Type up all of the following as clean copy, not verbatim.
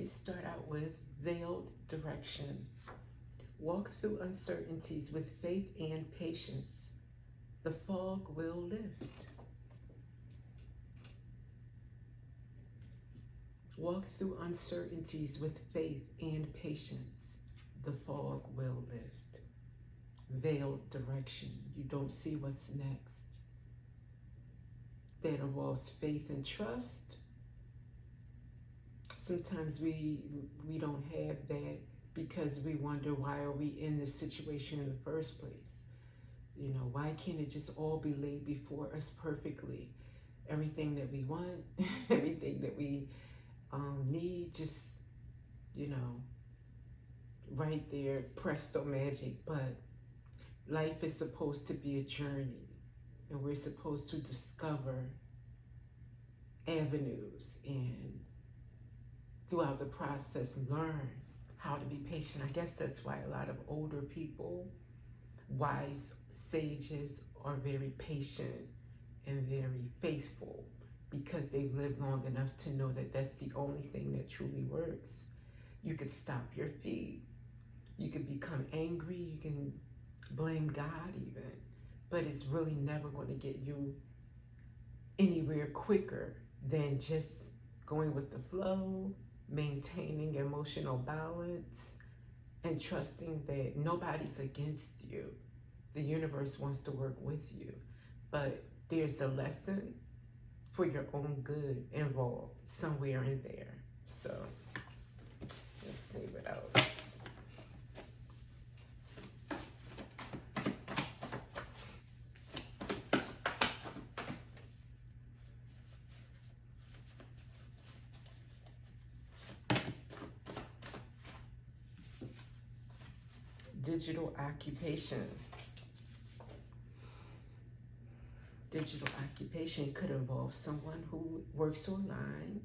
we start out with veiled direction. Walk through uncertainties with faith and patience. The fog will lift. Walk through uncertainties with faith and patience. The fog will lift. Veiled direction. You don't see what's next. That involves faith and trust. Sometimes we don't have that because we wonder, why are we in this situation in the first place? You know, why can't it just all be laid before us perfectly? Everything that we want, everything that we need, just, you know, right there, presto magic. But life is supposed to be a journey, and we're supposed to discover avenues and throughout the process learn how to be patient. I guess that's why a lot of older people, wise sages, are very patient and very faithful, because they've lived long enough to know that that's the only thing that truly works. You could stop your feet. You could become angry. You can blame God even. But it's really never going to get you anywhere quicker than just going with the flow, maintaining emotional balance, and trusting that nobody's against you. The universe wants to work with you. But there's a lesson for your own good involved somewhere in there. So let's see what else. Digital occupation. Digital occupation could involve someone who works online,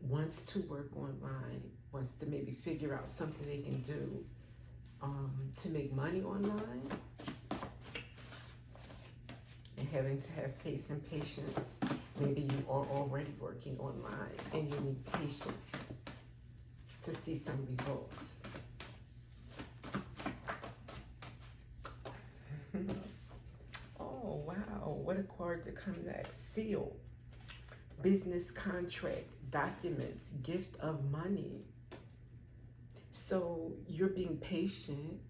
wants to work online, wants to maybe figure out something they can do to make money online, and having to have faith and patience. Maybe you are already working online and you need patience to see some results. Oh, wow. What a card to come next. Seal. Business contract, documents, gift of money. So you're being patient.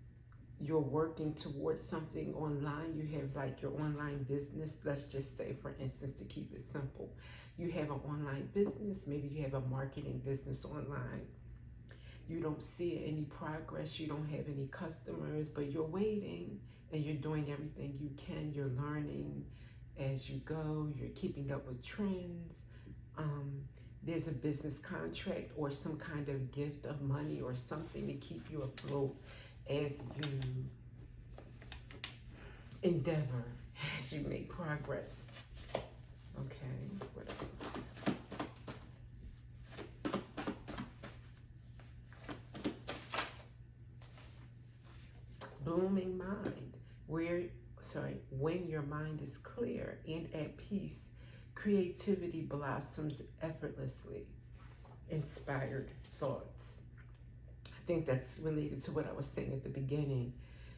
You're working towards something online. You have like your online business. Let's just say, for instance, to keep it simple, you have an online business. Maybe you have a marketing business online. You don't see any progress. You don't have any customers, but you're waiting and you're doing everything you can. You're learning as you go. You're keeping up with trends. There's a business contract or some kind of gift of money or something to keep you afloat as you endeavor, as you make progress. Okay, what else? Blooming mind. When your mind is clear and at peace, creativity blossoms effortlessly. Inspired thoughts. I think that's related to what I was saying at the beginning.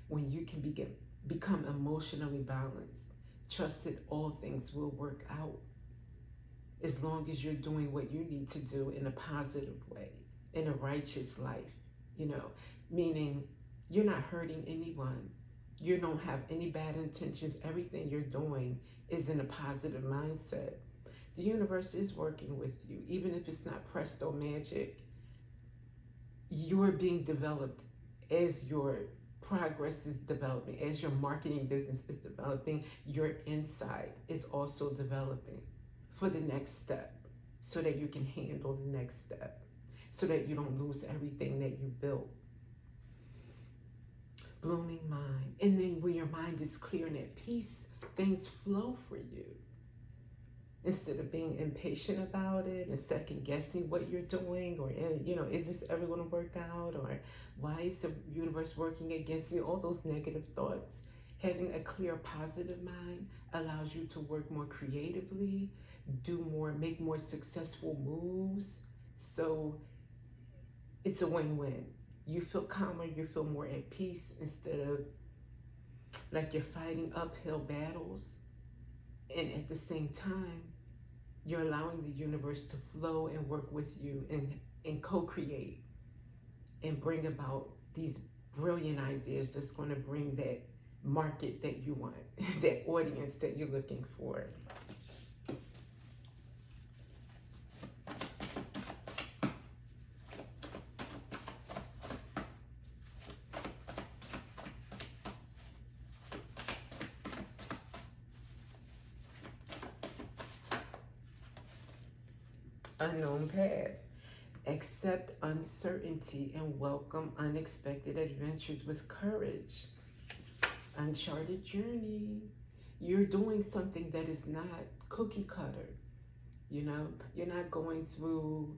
When you can become emotionally balanced, trust that all things will work out as long as you're doing what you need to do in a positive way, in a righteous life, you know, meaning you're not hurting anyone. You don't have any bad intentions. Everything you're doing is in a positive mindset. The universe is working with you, even if it's not presto magic. You're being developed as your progress is developing, as your marketing business is developing. Your inside is also developing for the next step, so that you can handle the next step, so that you don't lose everything that you built. Blooming mind. And then when your mind is clear and at peace, things flow for you. Instead of being impatient about it and second guessing what you're doing, or, you know, is this ever going to work out? Or why is the universe working against me? All those negative thoughts. Having a clear, positive mind allows you to work more creatively, do more, make more successful moves, So it's a win-win. You feel calmer, you feel more at peace instead of like you're fighting uphill battles. And at the same time, you're allowing the universe to flow and work with you and co-create and bring about these brilliant ideas that's going to bring that market that you want, that audience that you're looking for. Unknown path. Accept uncertainty and welcome unexpected adventures with courage. Uncharted journey. You're doing something that is not cookie cutter. You know, you're not going through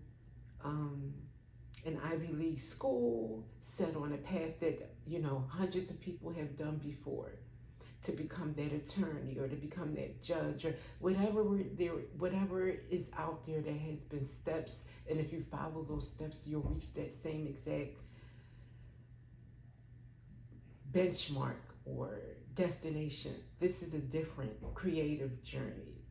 an Ivy League school set on a path that, you know, hundreds of people have done before to become that attorney or to become that judge or whatever is out there that has been steps. And if you follow those steps, you'll reach that same exact benchmark or destination. This is a different creative journey.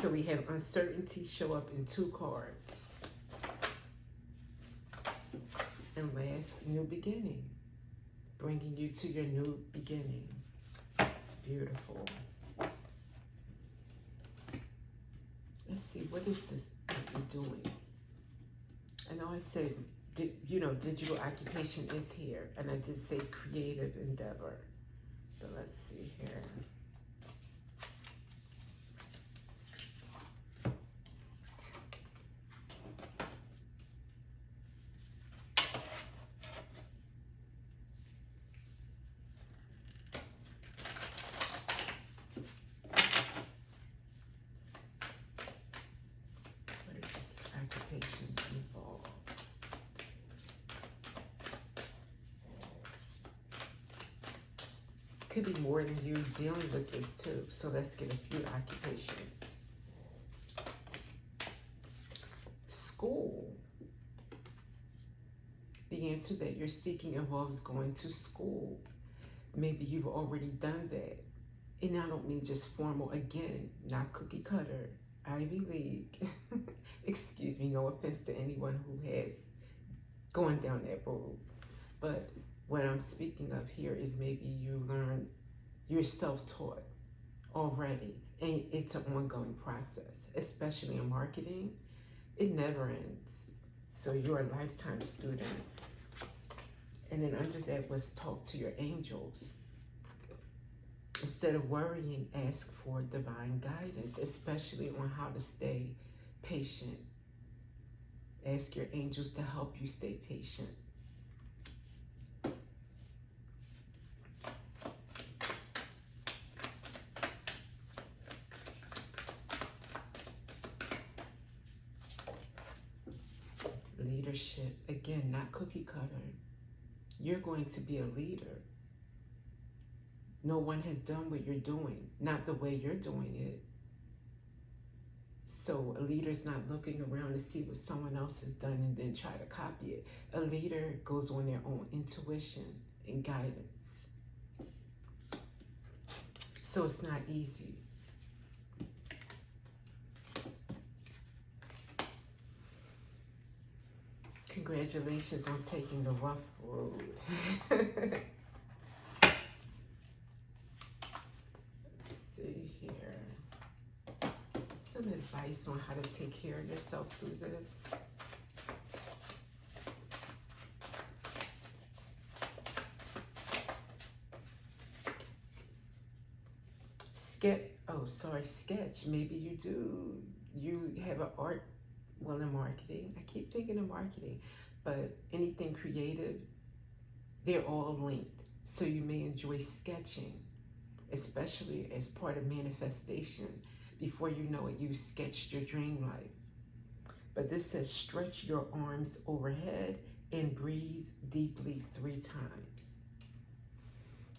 So we have uncertainty show up in 2 cards. And last, new beginning, bringing you to your new beginning. Beautiful. Let's see, what is this that you're doing? I know I said, digital occupation is here, and I did say creative endeavor. But let's see here. Could be more than you dealing with this too. So let's get a few occupations. School. The answer that you're seeking involves going to school. Maybe you've already done that. And I don't mean just formal, again, not cookie cutter, Ivy League. Excuse me, no offense to anyone who has gone down that road. But what I'm speaking of here is maybe you learn, you're self-taught already, and it's an ongoing process, especially in marketing. It never ends. So you're a lifetime student. And then under that was talk to your angels. Instead of worrying, ask for divine guidance, especially on how to stay patient. Ask your angels to help you stay patient. Leadership, again, not cookie cutter. You're going to be a leader. No one has done what you're doing, not the way you're doing it. So a leader's not looking around to see what someone else has done and then try to copy it. A leader goes on their own intuition and guidance. So it's not easy. Congratulations on taking the rough road. Let's see here. Some advice on how to take care of yourself through this. Sketch. Maybe you have an art, well, in marketing. I keep thinking of marketing, but anything creative, they're all linked. So you may enjoy sketching, especially as part of manifestation. Before you know it, you sketched your dream life. But this says stretch your arms overhead and breathe deeply 3 times.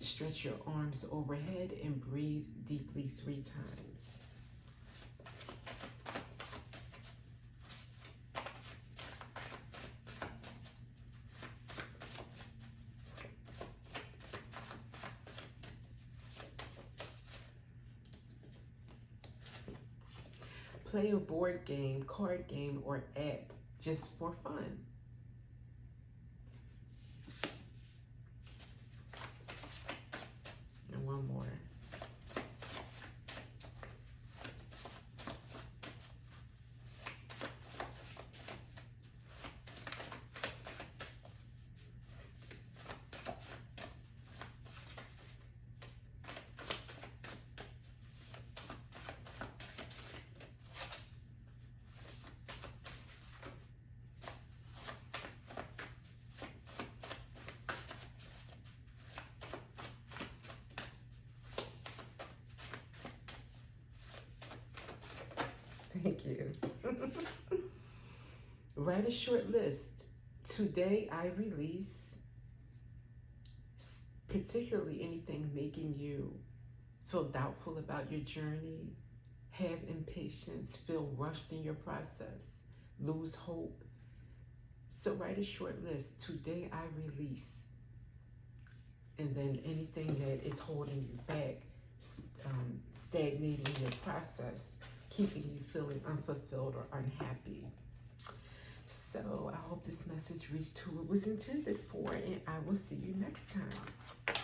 Stretch your arms overhead and breathe deeply 3 times. Play a board game, card game, or app just for fun. And one more. Thank you. Write a short list. Today I release, particularly anything making you feel doubtful about your journey, have impatience, feel rushed in your process, lose hope. So write a short list. Today I release. And then anything that is holding you back, stagnating your process, keeping you feeling unfulfilled or unhappy. So I hope this message reached who it was intended for, and I will see you next time.